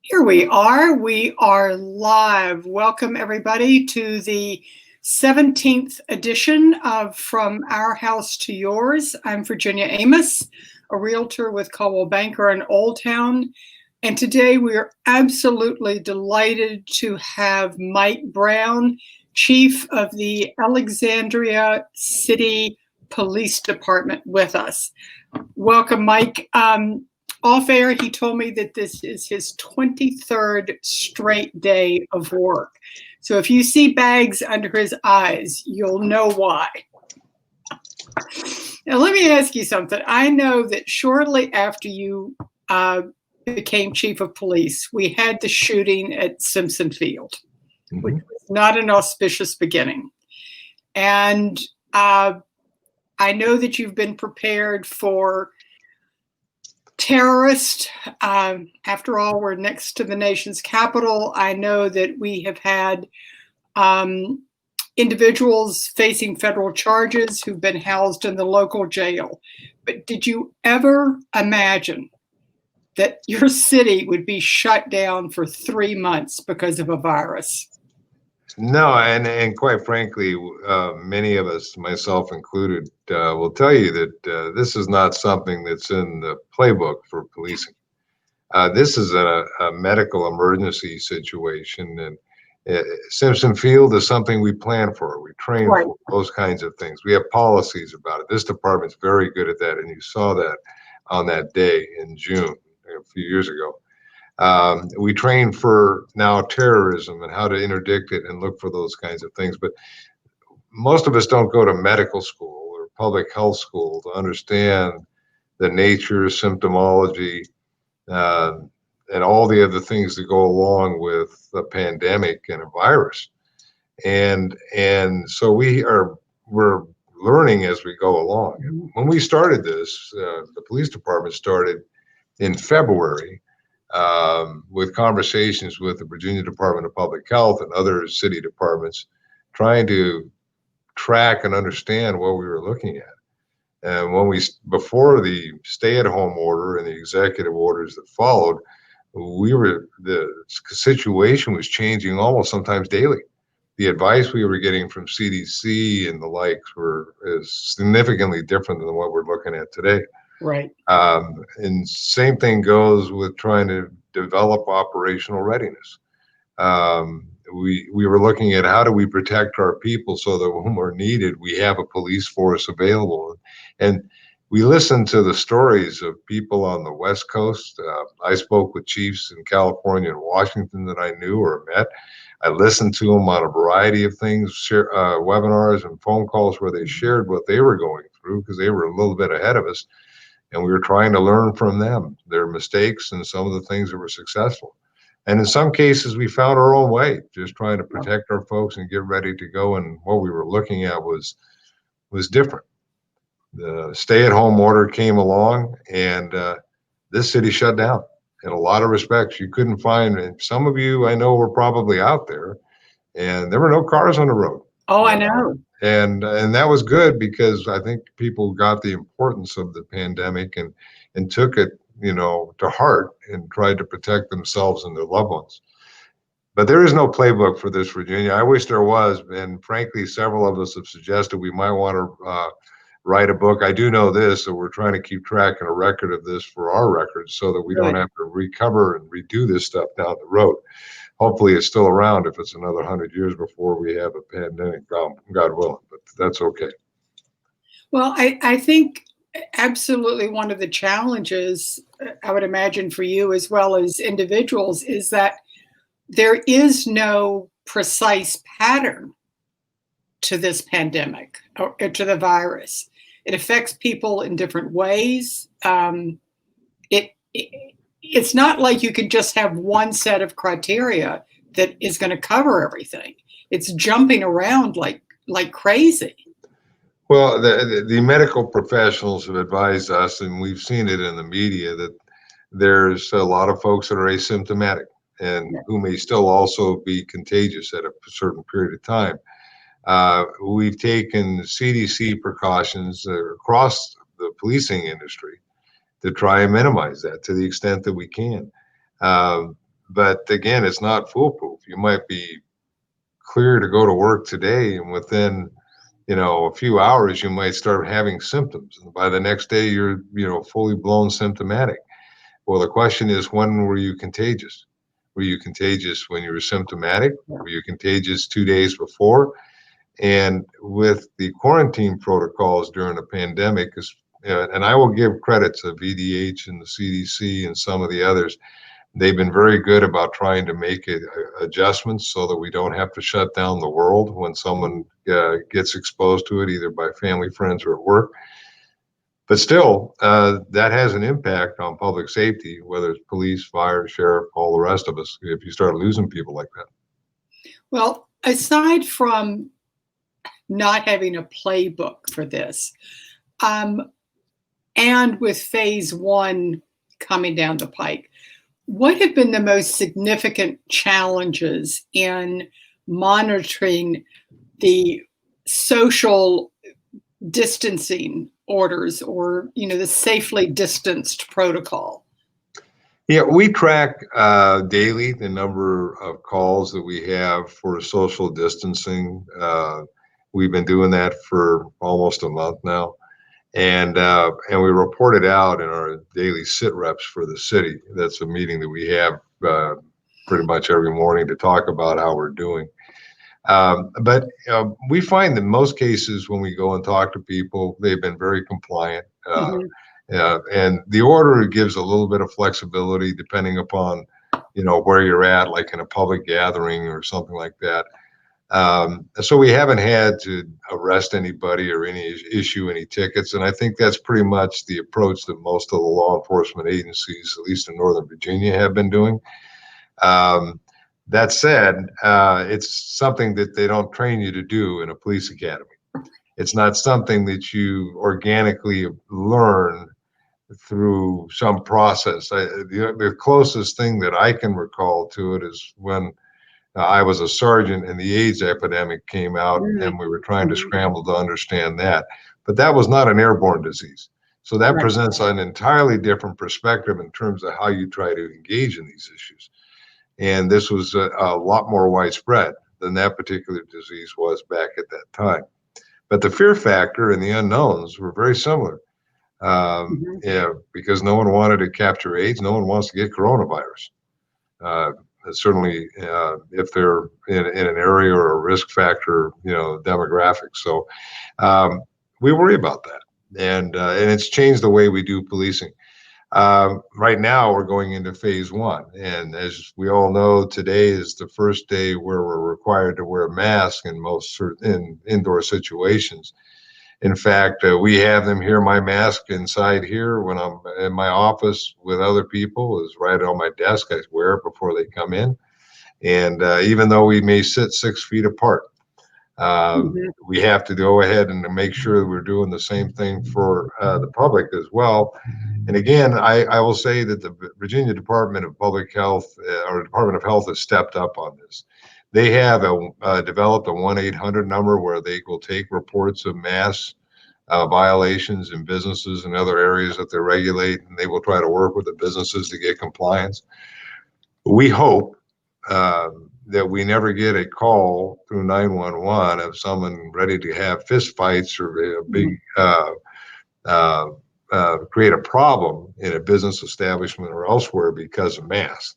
Here we are. We are live. Welcome, everybody, to the 17th edition of From Our House to Yours. I'm Virginia Amos, a realtor with Coldwell Banker in Old Town. And today we are absolutely delighted to have Mike Brown, Chief of the Alexandria City Police Department, with us. Welcome, Mike. Off air, he told me that this is his 23rd straight day of work. So if you see bags under his eyes, you'll know why. Now, let me ask you something. I know that shortly after you became chief of police, we had the shooting at Simpson Field, which was not an auspicious beginning. And I know that you've been prepared for terrorist. After all, we're next to the nation's capital. I know that we have had individuals facing federal charges who've been housed in the local jail. But did you ever imagine that your city would be shut down for 3 months because of a virus? No, and quite frankly, many of us, myself included, will tell you that this is not something that's in the playbook for policing. This is a medical emergency situation, and Simpson Field is something we plan for. We train for those kinds of things. We have policies about it. This department's very good at that, and you saw that on that day in June a few years ago. We train for now terrorism and how to interdict it and look for those kinds of things. But most of us don't go to medical school or public health school to understand the nature, symptomology, and all the other things that go along with a pandemic and a virus. And so we're learning as we go along. When we started this, the police department started in February. With conversations with the Virginia Department of Public Health and other city departments, trying to track and understand what we were looking at. And before the stay-at-home order and the executive orders that followed, the situation was changing almost sometimes daily. The advice we were getting from CDC and the likes is significantly different than what we're looking at today. Right. And same thing goes with trying to develop operational readiness. We were looking at how do we protect our people so that when we're needed, we have a police force available. And we listened to the stories of people on the West Coast. I spoke with chiefs in California and Washington that I knew or met. I listened to them on a variety of things, webinars and phone calls where they shared what they were going through because they were a little bit ahead of us. And we were trying to learn from them, their mistakes and some of the things that were successful. And in some cases, we found our own way, just trying to protect our folks and get ready to go. And what we were looking at was different. The stay-at-home order came along, and this city shut down. In a lot of respects, you couldn't find, and some of you I know were probably out there, and there were no cars on the road. Oh, I know. And that was good because I think people got the importance of the pandemic and took it, to heart and tried to protect themselves and their loved ones. But there is no playbook for this, Virginia. I wish there was. And frankly, several of us have suggested we might want to write a book. I do know this, so we're trying to keep track and a record of this for our records so that we don't have to recover and redo this stuff down the road. Hopefully it's still around if it's another 100 years before we have a pandemic, God willing, but that's okay. Well, I think absolutely one of the challenges, I would imagine for you as well as individuals, is that there is no precise pattern to this pandemic or to the virus. It affects people in different ways. It's not like you could just have one set of criteria that is going to cover everything. It's jumping around like crazy. Well, the medical professionals have advised us, and we've seen it in the media, that there's a lot of folks that are asymptomatic and who may still also be contagious at a certain period of time. We've taken CDC precautions across the policing industry to try and minimize that to the extent that we can. But again, it's not foolproof. You might be clear to go to work today, and within a few hours, you might start having symptoms. And by the next day, you're, fully blown symptomatic. Well, the question is, when were you contagious? Were you contagious when you were symptomatic? Were you contagious 2 days before? And with the quarantine protocols during the pandemic, and I will give credit to VDH and the CDC and some of the others, they've been very good about trying to make adjustments so that we don't have to shut down the world when someone gets exposed to it, either by family, friends, or at work. But still, that has an impact on public safety, whether it's police, fire, sheriff, all the rest of us, if you start losing people like that. Well, aside from not having a playbook for this, and with phase one coming down the pike, what have been the most significant challenges in monitoring the social distancing orders, or the safely distanced protocol? Yeah, we track daily the number of calls that we have for social distancing. We've been doing that for almost a month now, and we report it out in our daily sit reps for the city. That's a meeting that we have pretty much every morning to talk about how we're doing. But we find that in most cases when we go and talk to people, they've been very compliant. And the order gives a little bit of flexibility depending upon, where you're at, like in a public gathering or something like that. So we haven't had to arrest anybody or issue any tickets. And I think that's pretty much the approach that most of the law enforcement agencies, at least in Northern Virginia, have been doing. That said, it's something that they don't train you to do in a police academy. It's not something that you organically learn through some process. The closest thing that I can recall to it is when I was a sergeant and the AIDS epidemic came out, and we were trying to scramble to understand that. But that was not an airborne disease. So that presents an entirely different perspective in terms of how you try to engage in these issues. And this was a lot more widespread than that particular disease was back at that time. But the fear factor and the unknowns were very similar. Because no one wanted to capture AIDS, no one wants to get coronavirus. Certainly, if they're in an area or a risk factor, demographic. So we worry about that, and it's changed the way we do policing. Right now, we're going into phase one, and as we all know, today is the first day where we're required to wear a mask in most indoor situations. In fact, we have them here. My mask inside here when I'm in my office with other people is right on my desk. I wear it before they come in. And even though we may sit 6 feet apart, we have to go ahead and make sure that we're doing the same thing for the public as well. And again, I will say that the Virginia Department of Public Health or Department of Health has stepped up on this. They have developed a 1-800 number where they will take reports of mass violations in businesses and other areas that they regulate, and they will try to work with the businesses to get compliance. We hope that we never get a call through 911 of someone ready to have fist fights or a big create a problem in a business establishment or elsewhere because of masks.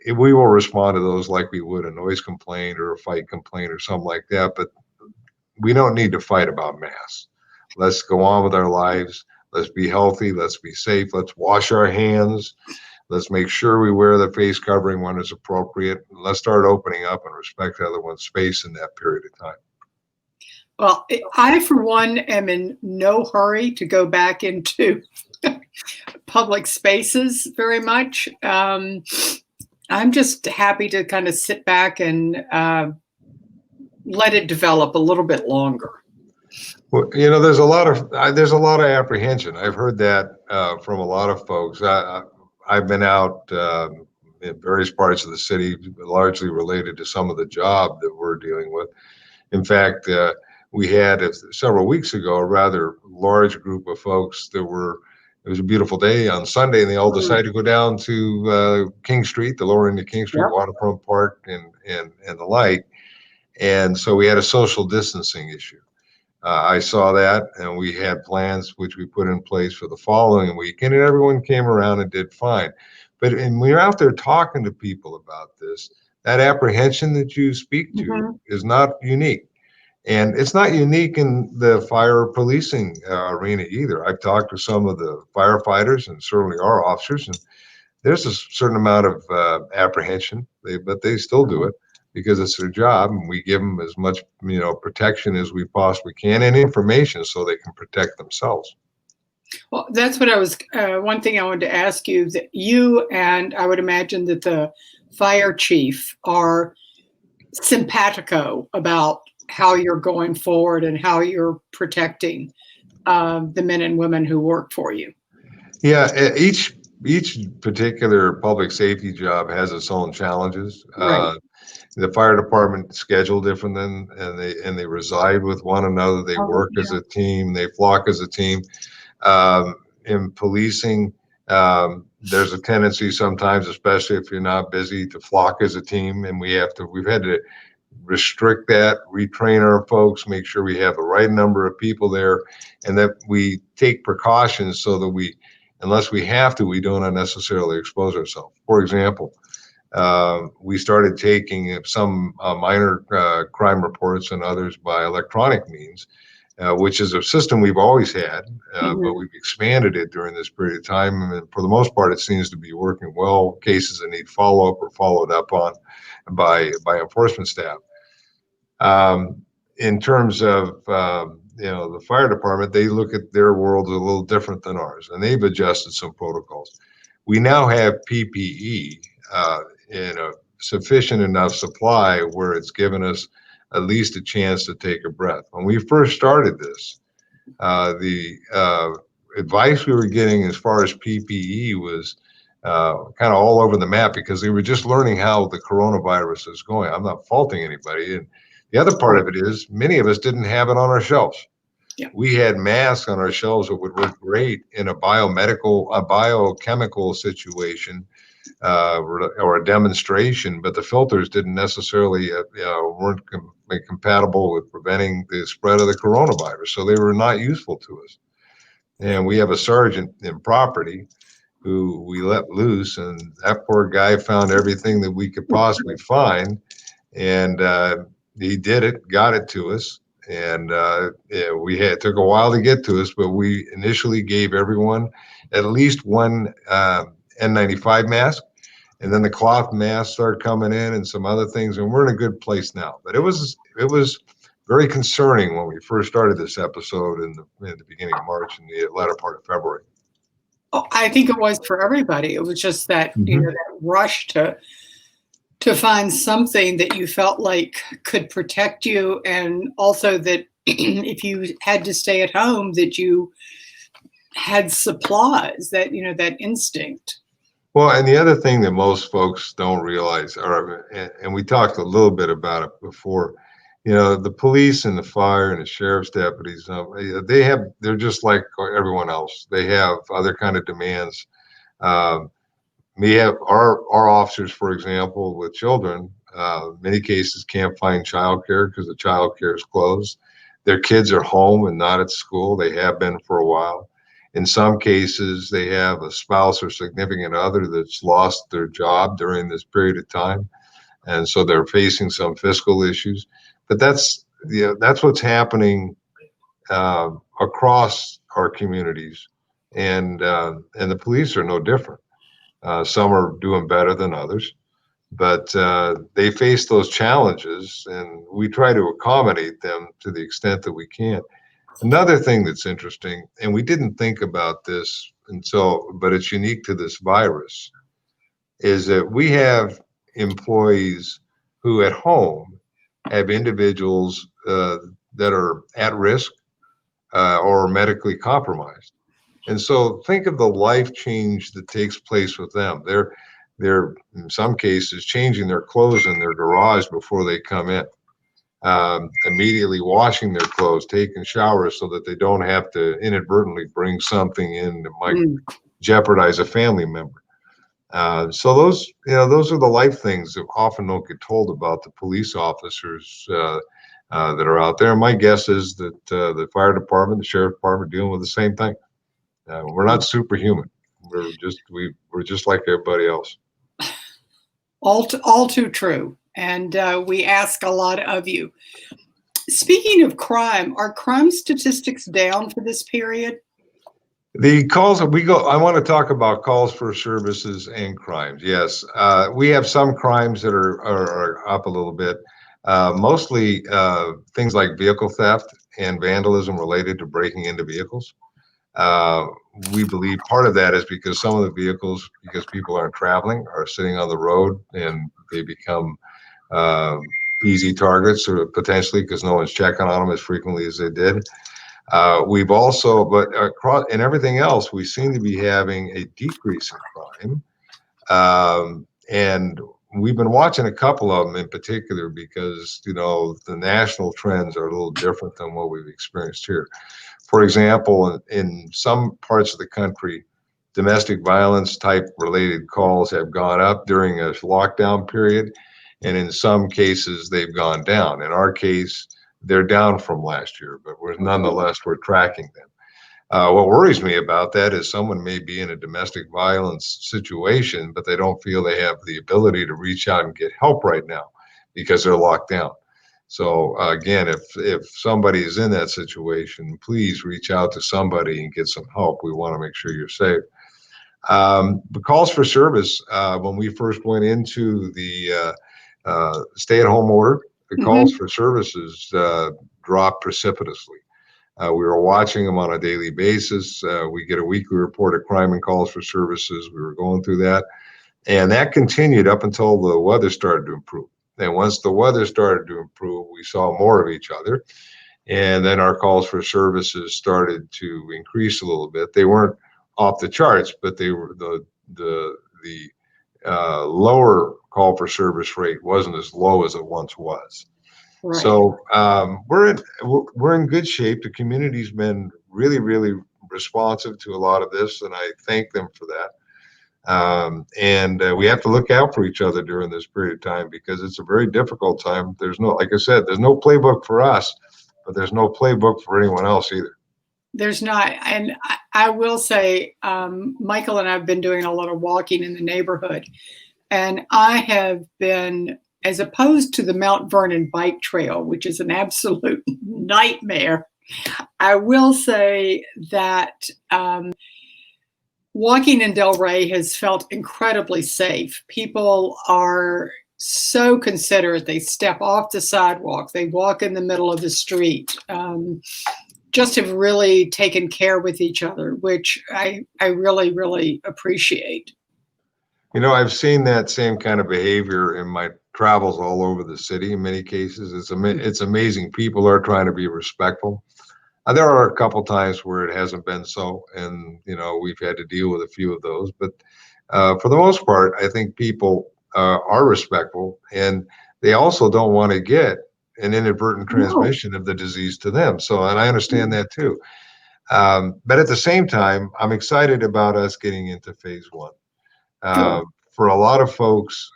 We will respond to those like we would a noise complaint or a fight complaint or something like that, but we don't need to fight about masks. Let's go on with our lives. Let's be healthy. Let's be safe. Let's wash our hands. Let's make sure we wear the face covering when it's appropriate. Let's start opening up and respect everyone's space in that period of time. Well, I, for one, am in no hurry to go back into public spaces very much. I'm just happy to kind of sit back and let it develop a little bit longer. Well, there's a lot of apprehension. I've heard that from a lot of folks. I've been out in various parts of the city, largely related to some of the job that we're dealing with. In fact, we had several weeks ago a rather large group of folks that were it was a beautiful day on Sunday, and they all decided to go down to King Street, the lower end of King Street, Yep. Waterfront Park, and the like. And so we had a social distancing issue. I saw that, and we had plans which we put in place for the following weekend, and everyone came around and did fine. But when you're out there talking to people about this, that apprehension that you speak to is not unique. And it's not unique in the fire or policing arena either. I've talked to some of the firefighters and certainly our officers, and there's a certain amount of apprehension, but they still do it because it's their job, and we give them as much protection as we possibly can and information so they can protect themselves. Well, that's what I was, one thing I wanted to ask you, that you and I would imagine that the fire chief are simpatico about how you're going forward and how you're protecting the men and women who work for you. Yeah, each particular public safety job has its own challenges. Right. The fire department schedule different than, and they reside with one another. They work as a team. They flock as a team. In policing, there's a tendency sometimes, especially if you're not busy, to flock as a team, and we've had to restrict that, retrain our folks, make sure we have the right number of people there, and that we take precautions so that unless we have to, we don't unnecessarily expose ourselves. For example, we started taking some minor crime reports and others by electronic means, which is a system we've always had, but we've expanded it during this period of time. And for the most part, it seems to be working well. Cases that need follow-up or followed up on by enforcement staff. In terms of the fire department, they look at their world a little different than ours, and they've adjusted some protocols. We now have PPE in a sufficient enough supply where it's given us at least a chance to take a breath. When we first started this, the advice we were getting as far as PPE was kind of all over the map because they were just learning how the coronavirus is going. I'm not faulting anybody. And the other part of it is many of us didn't have it on our shelves. Yeah. We had masks on our shelves that would work great in a biochemical situation or a demonstration, but the filters didn't necessarily weren't compatible with preventing the spread of the coronavirus, so they were not useful to us. And we have a sergeant in property who we let loose, and that poor guy found everything that we could possibly find, and he did it, got it to us, and it took a while to get to us, but we initially gave everyone at least one N95 mask, and then the cloth masks started coming in and some other things, and we're in a good place now. But it was very concerning when we first started this episode in the beginning of March and the latter part of February. Oh, I think it was for everybody. It was just that that rush to find something that you felt like could protect you, and also that if you had to stay at home, that you had supplies, that that instinct. Well, and the other thing that most folks don't realize, and we talked a little bit about it before, the police and the fire and the sheriff's deputies, they're just like everyone else. They have other kind of demands. We have our officers, for example, with children, many cases can't find childcare because the childcare is closed. Their kids are home and not at school. They have been for a while. In some cases, they have a spouse or significant other that's lost their job during this period of time, and so they're facing some fiscal issues. But that's what's happening across our communities, and the police are no different. Some are doing better than others, but they face those challenges, and we try to accommodate them to the extent that we can. Another thing that's interesting, and we didn't think about this but it's unique to this virus, is that we have employees who at home have individuals that are at risk or medically compromised. And so think of the life change that takes place with them. They're in some cases changing their clothes in their garage before they come in. immediately washing their clothes, taking showers so that they don't have to inadvertently bring something in that might jeopardize a family member. So those, those are the life things that often don't get told about the police officers that are out there. My guess is that the fire department, the sheriff department, are dealing with the same thing. We're not superhuman. We're just like everybody else. All too true. And we ask a lot of you. Speaking of crime, are crime statistics down for this period? The calls that we go, I want to talk about calls for services and crimes. Yes, we have some crimes that are up a little bit, mostly things like vehicle theft and vandalism related to breaking into vehicles. We believe part of that is because some of the vehicles, because people aren't traveling, are sitting on the road and they become easy targets, or potentially because no one's checking on them as frequently as they did. We've also, but across in everything else, we seem to be having a decrease in crime. And we've been watching a couple of them in particular because, the national trends are a little different than what we've experienced here. For example, in some parts of the country, domestic violence type related calls have gone up during a lockdown period. And in some cases, they've gone down. In our case, they're down from last year, but nonetheless, we're tracking them. What worries me about that is someone may be in a domestic violence situation, but they don't feel they have the ability to reach out and get help right now because they're locked down. So again, if somebody is in that situation, please reach out to somebody and get some help. We want to make sure you're safe. The calls for service, when we first went into the stay-at-home order, the calls for services dropped precipitously. We were watching them on a daily basis. We get a weekly report of crime and calls for services. We were going through that. And that continued up until the weather started to improve. And once the weather started to improve, we saw more of each other. And then our calls for services started to increase a little bit. They weren't off the charts, but they were the lower call for service rate wasn't as low as it once was. Right. So we're in good shape. The community's been really, really responsive to a lot of this, and I thank them for that. And we have to look out for each other during this period of time because it's a very difficult time. There's no, like I said, there's no playbook for us, but there's no playbook for anyone else either. There's not. And I will say, Michael and I have been doing a lot of walking in the neighborhood, and I have been, as opposed to the Mount Vernon bike trail, which is an absolute nightmare, I will say that walking in Delray has felt incredibly safe. People are so considerate. They step off the sidewalk. They walk in the middle of the street. Just have really taken care with each other, which I really, really appreciate. I've seen that same kind of behavior in my travels all over the city. In many cases, it's amazing. People are trying to be respectful. There are a couple times where it hasn't been so, and we've had to deal with a few of those. But for the most part, I think people are respectful, and they also don't want to get an inadvertent transmission of the disease to them. So, and I understand that too. But at the same time, I'm excited about us getting into phase one. For a lot of folks,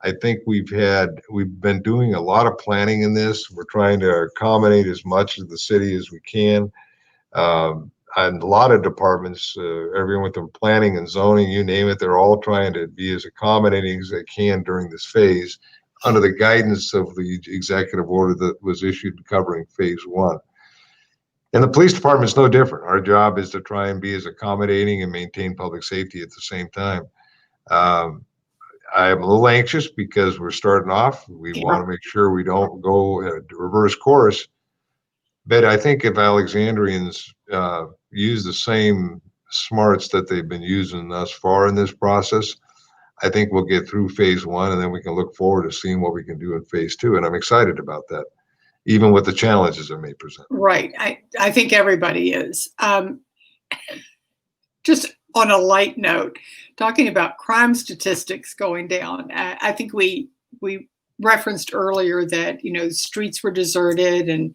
I think we've been doing a lot of planning in this. We're trying to accommodate as much of the city as we can. And a lot of departments, everyone with the planning and zoning, you name it, they're all trying to be as accommodating as they can during this phase under the guidance of the executive order that was issued covering phase one. And the police department is no different. Our job is to try and be as accommodating and maintain public safety at the same time. I'm a little anxious because we're starting off. We want to make sure we don't go reverse course. But I think if Alexandrians use the same smarts that they've been using thus far in this process, I think we'll get through phase one, and then we can look forward to seeing what we can do in phase two. And I'm excited about that, even with the challenges it may present. Right. I think everybody is. Just on a light note, talking about crime statistics going down, I think we referenced earlier that, you know, streets were deserted. And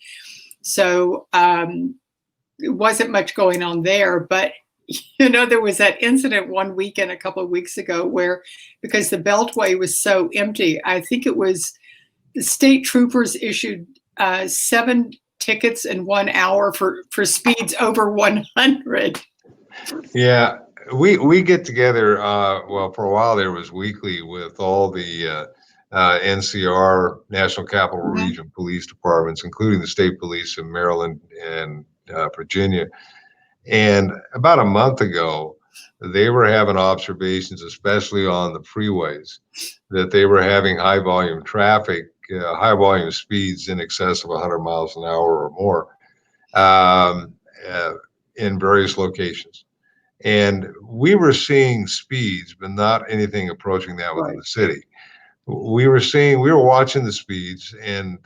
so it wasn't much going on there. But, you know, there was that incident one weekend a couple of weeks ago where, because the Beltway was so empty, I think it was the state troopers issued 7 tickets in 1 hour for speeds over 100. Yeah, we get together. Well, for a while there was weekly with all the NCR, National Capital Region police departments, including the state police in Maryland and Virginia. And about a month ago, they were having observations, especially on the freeways, that they were having high volume traffic, high volume speeds in excess of 100 miles an hour or more in various locations. And we were seeing speeds, but not anything approaching that within the city. We were watching the speeds, and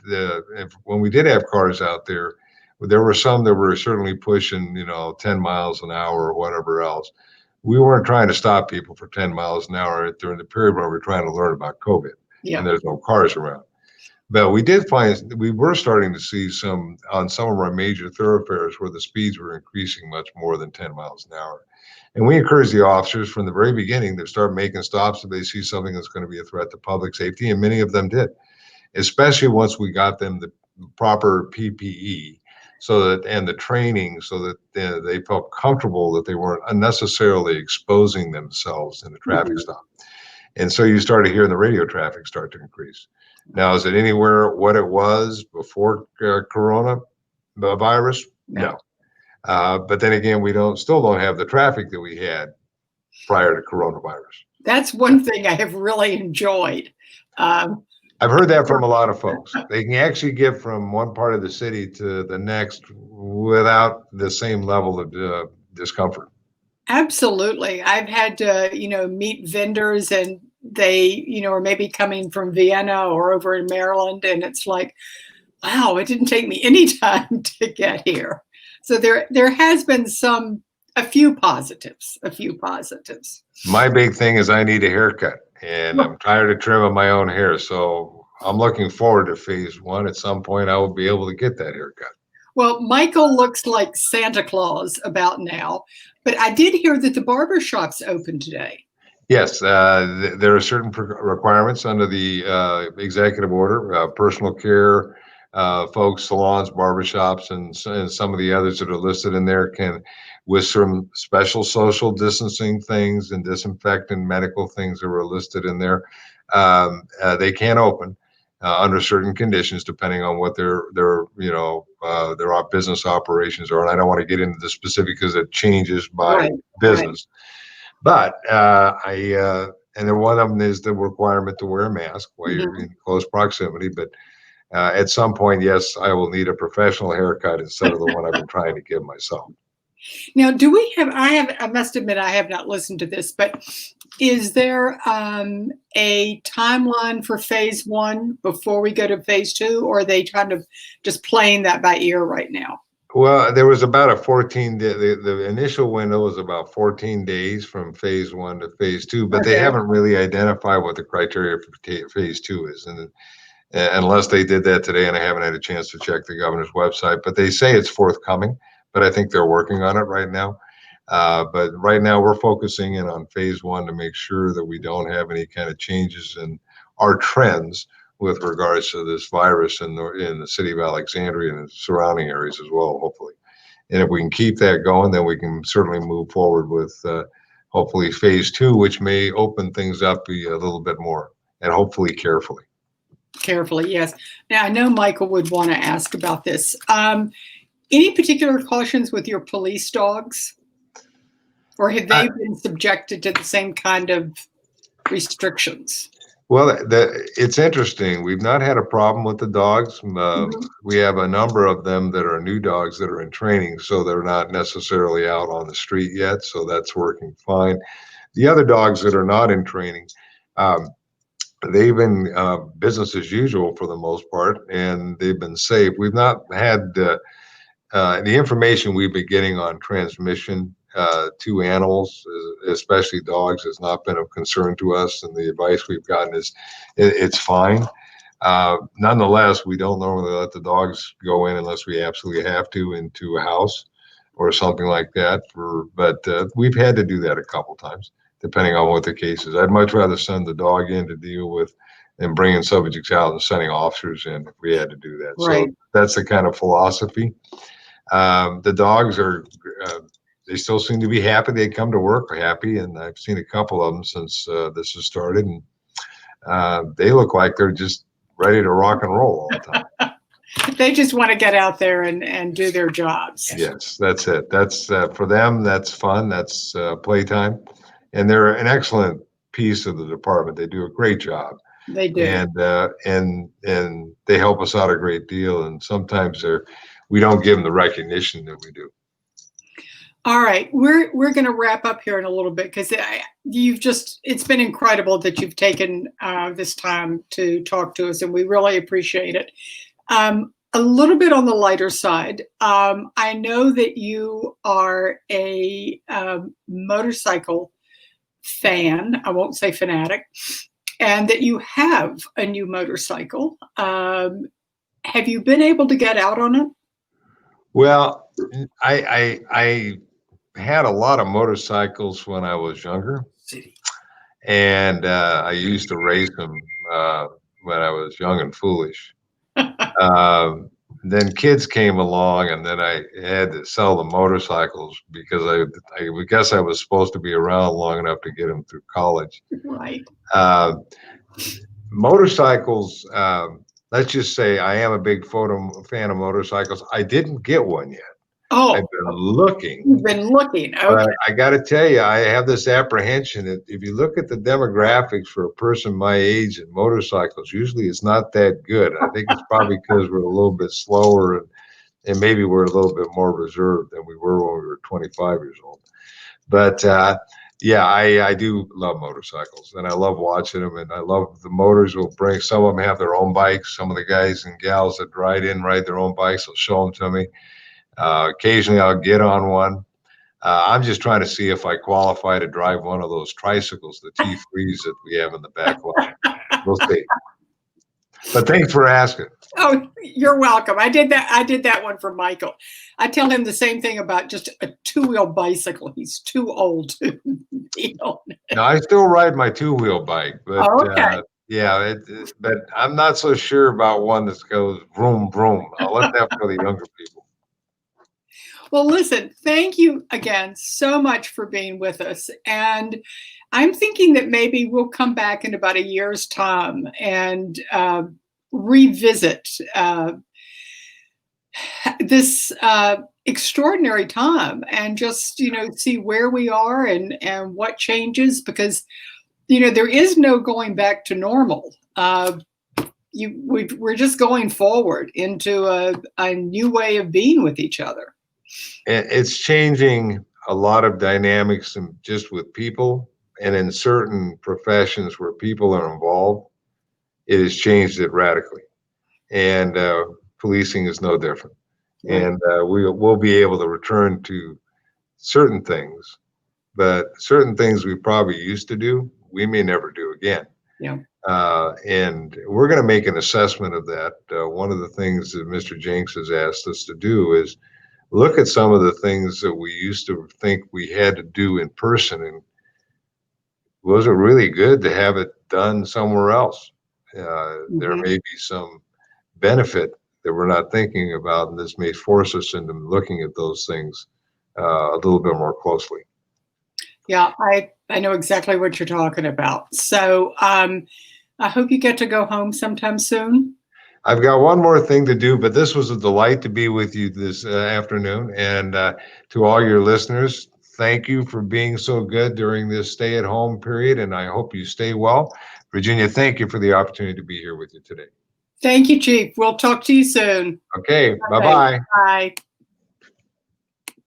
when we did have cars out there, there were some that were certainly pushing, 10 miles an hour or whatever else. We weren't trying to stop people for 10 miles an hour during the period where we were trying to learn about COVID, and there's no cars around. But we did find we were starting to see on some of our major thoroughfares where the speeds were increasing much more than 10 miles an hour. And we encourage the officers from the very beginning to start making stops if they see something that's going to be a threat to public safety, and many of them did, especially once we got them the proper PPE and the training so that they felt comfortable that they weren't unnecessarily exposing themselves in a traffic stop. And so you started hearing the radio traffic start to increase. Now, is it anywhere what it was before coronavirus? No. But then again, we still don't have the traffic that we had prior to coronavirus. That's one thing I have really enjoyed. I've heard that from a lot of folks. They can actually get from one part of the city to the next without the same level of discomfort. Absolutely. I've had to, meet vendors, and they, are maybe coming from Vienna or over in Maryland. And it's like, wow, it didn't take me any time to get here. So there has been a few positives. My big thing is I need a haircut, and I'm tired of trimming my own hair. So I'm looking forward to phase 1. At some point, I will be able to get that haircut. Well, Michael looks like Santa Claus about now, but I did hear that the barber shops open today. Yes, there are certain requirements under the executive order, personal care folks, salons, barbershops, and some of the others that are listed in there can, with some special social distancing things and disinfectant medical things that were listed in there, they can open under certain conditions depending on what their business operations are. And I don't want to get into the specifics because it changes by business. But and then one of them is the requirement to wear a mask while you're in close proximity. But at some point, yes, I will need a professional haircut instead of the one I've been trying to give myself. Now, do we have, I must admit, I have not listened to this, but is there a timeline for phase 1 before we go to phase 2, or are they kind of just playing that by ear right now? Well, there was about a 14 day, the initial window was about 14 days from phase 1 to phase 2, but they haven't really identified what the criteria for phase 2 is. And unless they did that today, and I haven't had a chance to check the governor's website, but they say it's forthcoming, but I think they're working on it right now. But right now we're focusing in on phase 1 to make sure that we don't have any kind of changes in our trends with regards to this virus in the city of Alexandria and the surrounding areas as well, hopefully. And if we can keep that going, then we can certainly move forward with hopefully phase 2, which may open things up a little bit more, and hopefully carefully. Carefully, yes. Now, I know Michael would want to ask about this. Any particular cautions with your police dogs? Or have they been subjected to the same kind of restrictions? Well, it's interesting. We've not had a problem with the dogs. We have a number of them that are new dogs that are in training, so they're not necessarily out on the street yet, so that's working fine. The other dogs that are not in training, they've been business as usual for the most part, and they've been safe. We've not had the information we've been getting on transmission to animals, especially dogs, has not been of concern to us, and the advice we've gotten is it's fine. Nonetheless, we don't normally let the dogs go in unless we absolutely have to into a house or something like that. But we've had to do that a couple times, depending on what the case is. I'd much rather send the dog in to deal with than bringing subjects out and sending officers in if we had to do that. Right. So that's the kind of philosophy. The dogs are, they still seem to be happy. They come to work happy, and I've seen a couple of them since this has started, and they look like they're just ready to rock and roll all the time. They just want to get out there and do their jobs. Yes, that's it. That's for them. That's fun. That's playtime, and they're an excellent piece of the department. They do a great job. They do, and they help us out a great deal. And sometimes we don't give them the recognition that we do. All right, we're going to wrap up here in a little bit because it's been incredible that you've taken this time to talk to us, and we really appreciate it. A little bit on the lighter side, I know that you are a motorcycle fan. I won't say fanatic, and that you have a new motorcycle. Have you been able to get out on it? Well, I had a lot of motorcycles when I was younger, and I used to race them when I was young and foolish. Then kids came along, and then I had to sell the motorcycles because I guess I was supposed to be around long enough to get them through college. Right. Motorcycles, let's just say I am a big fan of motorcycles. I didn't get one yet. Oh, I've been looking. You've been looking. Okay. But I got to tell you, I have this apprehension that if you look at the demographics for a person my age and motorcycles, usually it's not that good. I think it's probably because we're a little bit slower and maybe we're a little bit more reserved than we were when we were 25 years old. But yeah, I do love motorcycles, and I love watching them, and I love the motors will bring. Some of them have their own bikes. Some of the guys and gals that ride their own bikes will show them to me. Occasionally I'll get on one. I'm just trying to see if I qualify to drive one of those tricycles, the T3s that we have in the back lot. We'll see. But thanks for asking. Oh, you're welcome. I did that one for Michael. I tell him the same thing about just a two-wheel bicycle. He's too old to be on it. No, I still ride my two-wheel bike, but okay. Yeah, but I'm not so sure about one that goes vroom vroom. I'll let that for the younger people. Well, listen, thank you again so much for being with us. And I'm thinking that maybe we'll come back in about a year's time and revisit this extraordinary time and just, see where we are and what changes, because, there is no going back to normal. We're just going forward into a new way of being with each other. It's changing a lot of dynamics and just with people, and in certain professions where people are involved, it has changed it radically. And policing is no different. Right. And we'll be able to return to certain things, but certain things we probably used to do, we may never do again. Yeah. And we're going to make an assessment of that. One of the things that Mr. Jenks has asked us to do is look at some of the things that we used to think we had to do in person, and was it really good to have it done somewhere else? There may be some benefit that we're not thinking about, and this may force us into looking at those things a little bit more closely. Yeah, I know exactly what you're talking about. So I hope you get to go home sometime soon. I've got one more thing to do, but this was a delight to be with you this afternoon. And to all your listeners, thank you for being so good during this stay-at-home period, and I hope you stay well. Virginia, thank you for the opportunity to be here with you today. Thank you, Chief. We'll talk to you soon. Okay, bye-bye. Bye.